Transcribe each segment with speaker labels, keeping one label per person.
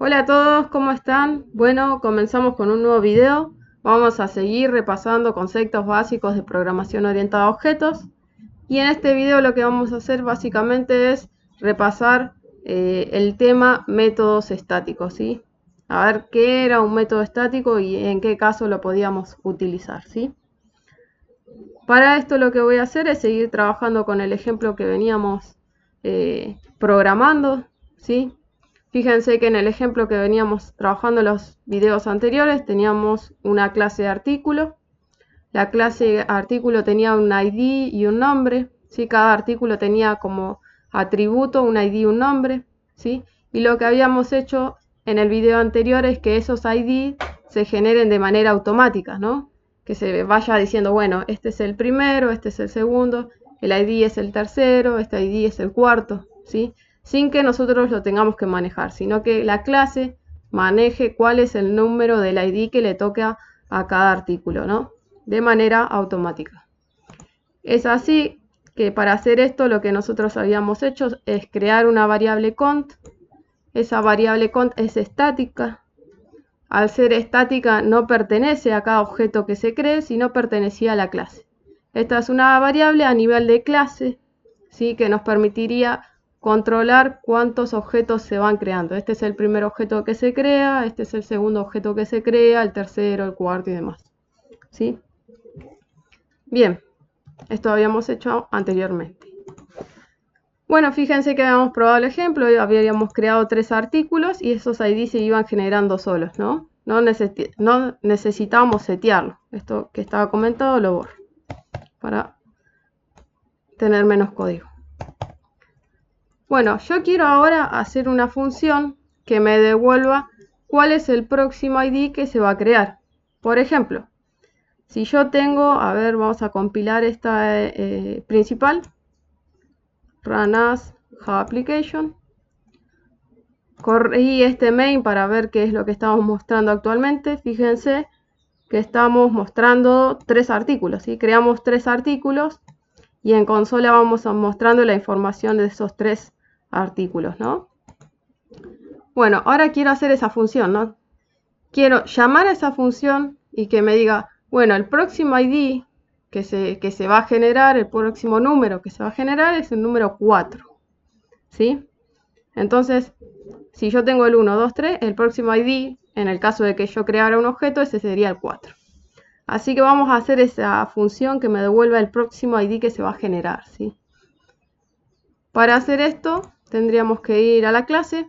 Speaker 1: Hola a todos, ¿cómo están? Bueno, comenzamos con un nuevo video. Vamos a seguir repasando conceptos básicos de programación orientada a objetos. Y en este video lo que vamos a hacer básicamente es repasar el tema métodos estáticos, ¿sí? A ver qué era un método estático y en qué caso lo podíamos utilizar, ¿sí? Para esto lo que voy a hacer es seguir trabajando con el ejemplo que veníamos programando, ¿sí? Fíjense que en el ejemplo que veníamos trabajando en los videos anteriores teníamos una clase de artículo. La clase artículo tenía un ID y un nombre, ¿sí? Cada artículo tenía como atributo un ID y un nombre, ¿sí? Y lo que habíamos hecho en el video anterior es que esos ID se generen de manera automática, ¿no? Que se vaya diciendo, bueno, este es el primero, este es el segundo, el ID es el tercero, este ID es el cuarto, ¿sí? Sin que nosotros lo tengamos que manejar, sino que la clase maneje cuál es el número del ID que le toca a cada artículo, ¿no? De manera automática. Es así que para hacer esto lo que nosotros habíamos hecho es crear una variable cont. Esa variable cont es estática. Al ser estática no pertenece a cada objeto que se cree, sino pertenecía a la clase. Esta es una variable a nivel de clase, ¿sí? Que nos permitiría controlar cuántos objetos se van creando. Este es el primer objeto que se crea, este es el segundo objeto que se crea, el tercero, el cuarto y demás, ¿sí? Bien, esto habíamos hecho anteriormente. Bueno, fíjense que habíamos probado el ejemplo, habíamos creado 3 artículos y esos ID se iban generando solos, ¿no? No necesitábamos setearlo. Esto que estaba comentado lo borro para tener menos código. Bueno, yo quiero ahora hacer una función que me devuelva cuál es el próximo ID que se va a crear. Por ejemplo, si yo tengo, a ver, vamos a compilar esta principal, run as Java application. Corrí este main para ver qué es lo que estamos mostrando actualmente. Fíjense que estamos mostrando 3 artículos, ¿sí? Creamos 3 artículos y en consola vamos mostrando la información de esos 3 artículos, ¿no? Bueno, ahora quiero hacer esa función, ¿no? Quiero llamar a esa función y que me diga, bueno, el próximo ID que se va a generar, el próximo número que se va a generar es el número 4, ¿sí? Entonces, si yo tengo el 1, 2, 3, el próximo ID, en el caso de que yo creara un objeto, ese sería el 4. Así que vamos a hacer esa función que me devuelva el próximo ID que se va a generar, ¿sí? Para hacer esto, tendríamos que ir a la clase.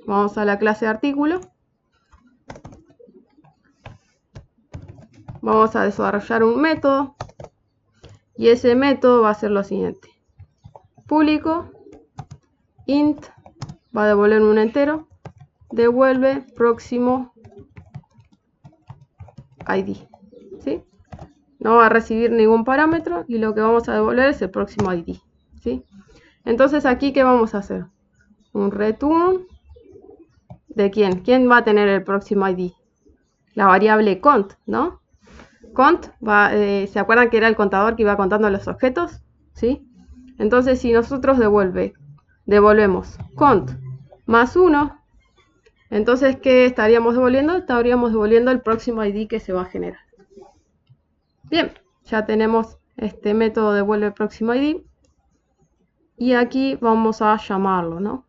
Speaker 1: Vamos a la clase de artículo. Vamos a desarrollar un método. Y ese método va a ser lo siguiente. Público, int, va a devolver un entero, devuelve próximo ID, ¿sí? No va a recibir ningún parámetro y lo que vamos a devolver es el próximo ID, ¿sí? Entonces aquí, ¿qué vamos a hacer? Un return de quién. ¿Quién va a tener el próximo ID? La variable cont, ¿no? Cont va, ¿se acuerdan que era el contador que iba contando los objetos? ¿Sí? Entonces, si nosotros devolvemos cont más 1, entonces, ¿qué estaríamos devolviendo? Estaríamos devolviendo el próximo ID que se va a generar. Bien, ya tenemos este método devuelve el próximo ID. Y aquí vamos a llamarlo, ¿no?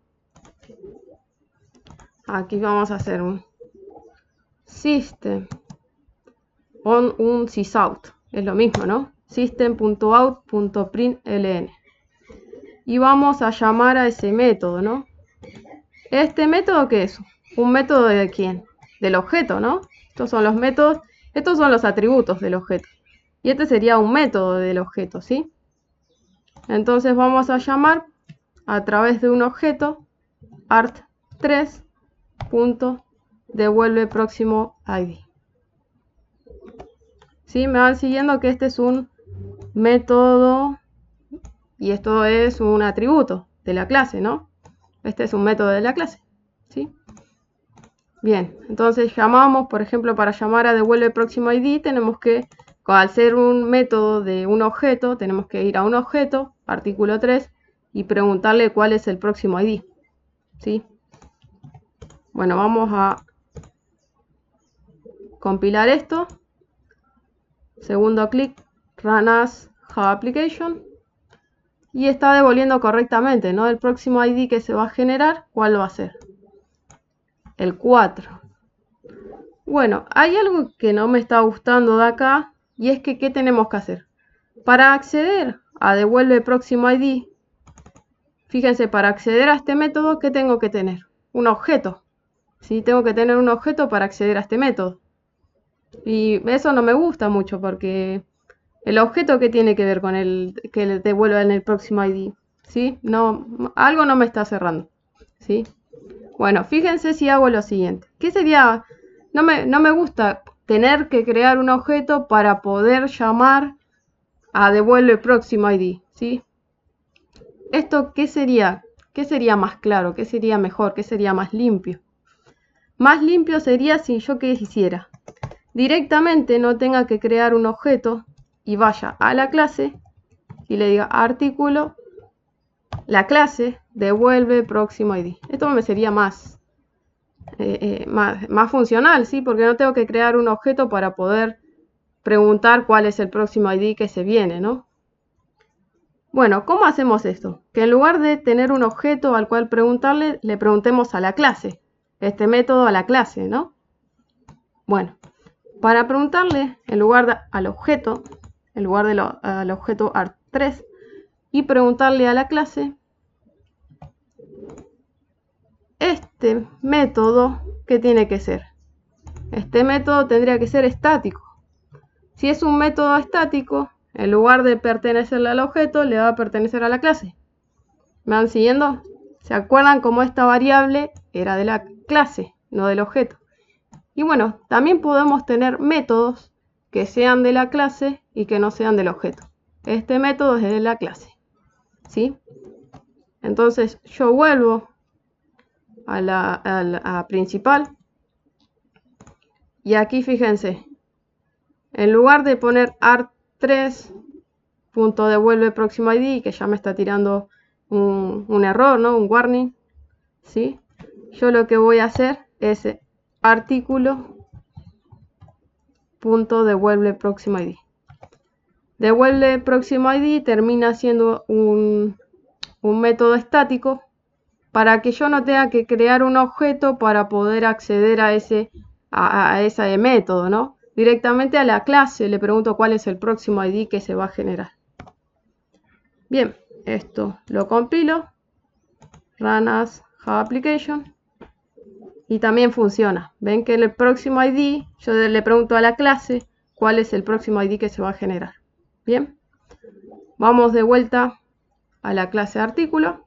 Speaker 1: Aquí vamos a hacer un system on un sysout. Es lo mismo, ¿no? System.out.println. Y vamos a llamar a ese método, ¿no? ¿Este método qué es? ¿Un método de quién? Del objeto, ¿no? Estos son los métodos, estos son los atributos del objeto. Y este sería un método del objeto, ¿sí? Entonces vamos a llamar a través de un objeto art3 devuelve próximo ID. ¿Sí? Me van siguiendo que este es un método y esto es un atributo de la clase, ¿no? Este es un método de la clase, ¿sí? Bien, entonces llamamos, por ejemplo, para llamar a devuelve próximo ID, tenemos que, al ser un método de un objeto, tenemos que ir a un objeto, artículo 3, y preguntarle cuál es el próximo ID, ¿sí? Bueno, vamos a compilar esto. Segundo clic, Run as Java Application. Y está devolviendo correctamente, ¿no? El próximo ID que se va a generar, ¿cuál va a ser? El 4. Bueno, hay algo que no me está gustando de acá, y es que ¿qué tenemos que hacer? Para acceder a devuelve próximo ID, fíjense, para acceder a este método, ¿qué tengo que tener? Un objeto. ¿Sí? Tengo que tener un objeto para acceder a este método. Y eso no me gusta mucho porque el objeto que tiene que ver con el que le devuelva en el próximo ID, ¿sí? No, algo no me está cerrando, ¿sí? Bueno, fíjense si hago lo siguiente. ¿Qué sería? No me gusta tener que crear un objeto para poder llamar a devuelve próximo ID, ¿sí? ¿Esto qué sería? ¿Qué sería más claro? ¿Qué sería mejor? ¿Qué sería más limpio? Más limpio sería si yo quisiera directamente no tenga que crear un objeto y vaya a la clase y le diga artículo, la clase devuelve próximo ID. Esto me sería más funcional, ¿sí? Porque no tengo que crear un objeto para poder preguntar cuál es el próximo ID que se viene, ¿no? Bueno, ¿cómo hacemos esto? Que en lugar de tener un objeto al cual preguntarle, le preguntemos a la clase. Este método a la clase, ¿no? Bueno, para preguntarle, en lugar al objeto, en lugar al objeto art3, y preguntarle a la clase, este método, ¿qué tiene que ser? Este método tendría que ser estático. Si es un método estático, en lugar de pertenecerle al objeto, le va a pertenecer a la clase. ¿Me van siguiendo? ¿Se acuerdan cómo esta variable era de la clase, no del objeto? Y bueno, también podemos tener métodos que sean de la clase y que no sean del objeto. Este método es de la clase, ¿sí? Entonces yo vuelvo a la principal. Y aquí fíjense, en lugar de poner art3 punto devuelve próximo ID, que ya me está tirando un error, ¿no? Un warning, ¿sí? Yo lo que voy a hacer es artículo punto devuelve próximo ID. Devuelve próximo ID termina siendo un método estático para que yo no tenga que crear un objeto para poder acceder a ese método, ¿no? Directamente a la clase le pregunto cuál es el próximo ID que se va a generar. Bien, esto lo compilo, Run as Java Application, y también funciona. Ven que en el próximo ID yo le pregunto a la clase cuál es el próximo ID que se va a generar. Bien, vamos de vuelta a la clase artículo.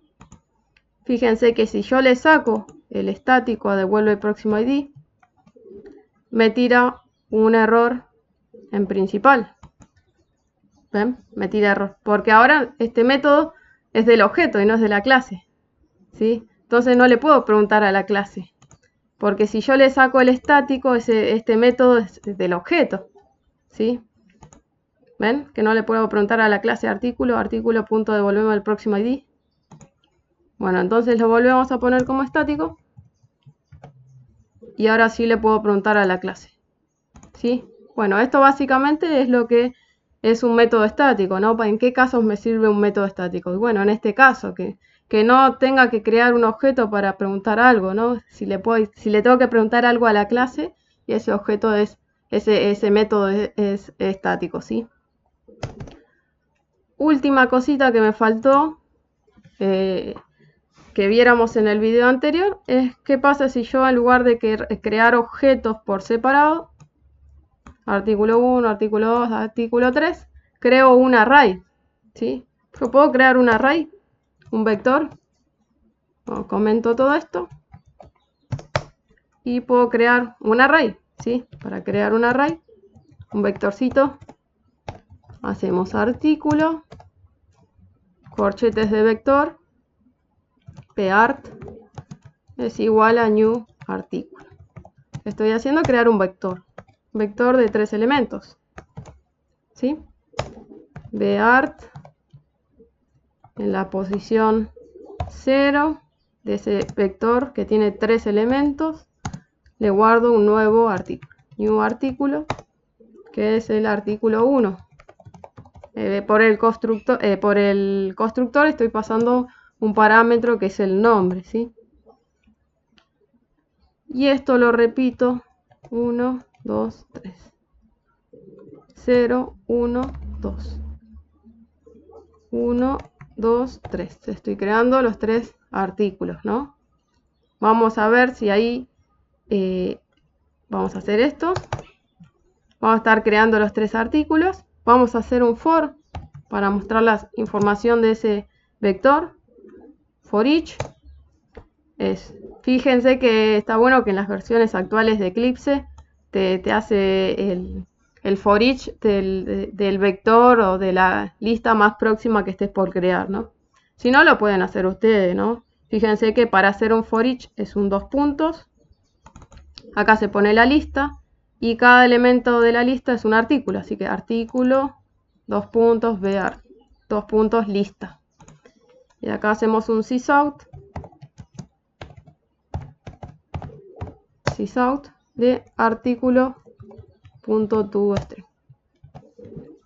Speaker 1: Fíjense que si yo le saco el estático a devuelve el próximo ID, me tira un error en principal. ¿Ven? Me tira error. Porque ahora este método es del objeto y no es de la clase, ¿sí? Entonces no le puedo preguntar a la clase. Porque si yo le saco el estático, este método es del objeto, ¿sí? ¿Ven? Que no le puedo preguntar a la clase artículo.devolvemos el próximo ID. Bueno, entonces lo volvemos a poner como estático. Y ahora sí le puedo preguntar a la clase, ¿sí? Bueno, esto básicamente es lo que es un método estático, ¿no? ¿En qué casos me sirve un método estático? Y bueno, en este caso, que no tenga que crear un objeto para preguntar algo, ¿no? Si le tengo que preguntar algo a la clase, y ese objeto ese método es estático, ¿sí? Última cosita que me faltó, que viéramos en el video anterior, es qué pasa si yo en lugar de crear objetos por separado, artículo 1, artículo 2, artículo 3, creo un array, ¿sí? Yo puedo crear un array, un vector, comento todo esto, y puedo crear un array, ¿sí? Para crear un array, un vectorcito, hacemos artículo, corchetes de vector, part es igual a new artículo. Estoy haciendo crear un vector de 3 elementos, ¿sí? Beart en la posición 0, de ese vector que tiene 3 elementos, le guardo un nuevo artículo. New artículo, que es el artículo 1. Por el constructor estoy pasando un parámetro que es el nombre, ¿sí? Y esto lo repito 1, 2, 3. 0, 1, 2. 1, 2, 3. Estoy creando los 3 artículos, ¿no? Vamos a ver si ahí vamos a hacer esto. Vamos a estar creando los 3 artículos. Vamos a hacer un for para mostrar la información de ese vector. For each. Fíjense que está bueno que en las versiones actuales de Eclipse te hace el for each del vector o de la lista más próxima que estés por crear, ¿no? Si no, lo pueden hacer ustedes, ¿no? Fíjense que para hacer un for each es un 2 puntos. Acá se pone la lista y cada elemento de la lista es un artículo. Así que artículo, 2 puntos, var, 2 puntos, lista. Y acá hacemos un sysout. Sysout de artículo.toString.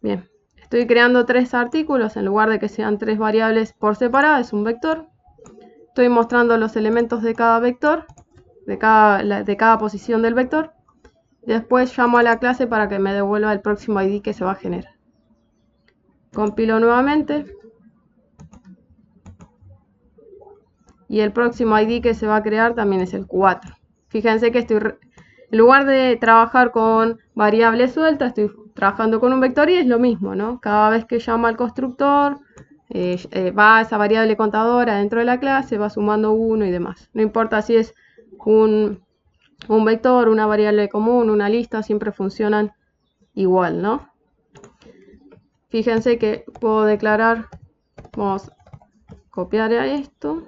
Speaker 1: Bien, estoy creando 3 artículos en lugar de que sean 3 variables por separado, es un vector. Estoy mostrando los elementos de cada vector, de cada posición del vector. Después llamo a la clase para que me devuelva el próximo ID que se va a generar. Compilo nuevamente. Y el próximo ID que se va a crear también es el 4. Fíjense que en lugar de trabajar con variables sueltas, estoy trabajando con un vector y es lo mismo, ¿no? Cada vez que llama al constructor, va esa variable contadora dentro de la clase, va sumando 1 y demás. No importa si es un vector, una variable común, una lista, siempre funcionan igual, ¿no? Fíjense que puedo declarar, vamos a copiar esto.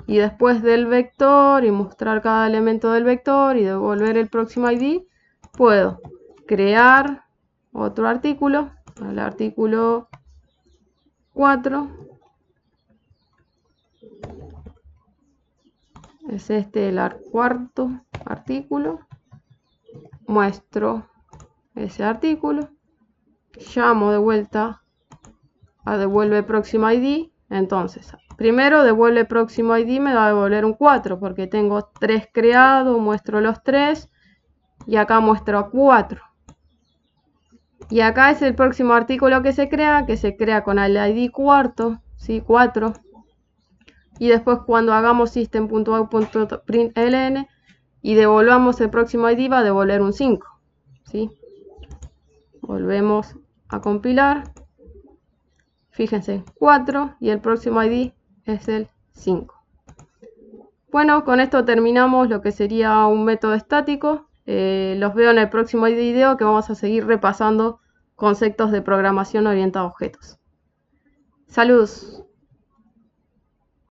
Speaker 1: Y después del vector y mostrar cada elemento del vector y devolver el próximo ID, puedo crear otro artículo, el artículo 4. Es este el cuarto artículo. Muestro ese artículo. Llamo de vuelta a devuelve próximo ID. Entonces, primero devuelve próximo ID, me va a devolver un 4 porque tengo 3 creados, muestro los 3 y acá muestro 4. Y acá es el próximo artículo que se crea con el ID cuarto, ¿sí? 4. Y después cuando hagamos system.out.println y devolvamos el próximo ID va a devolver un 5, ¿sí? Volvemos a compilar. Fíjense, 4 y el próximo ID es el 5. Bueno, con esto terminamos lo que sería un método estático. Los veo en el próximo video que vamos a seguir repasando conceptos de programación orientada a objetos. Saludos.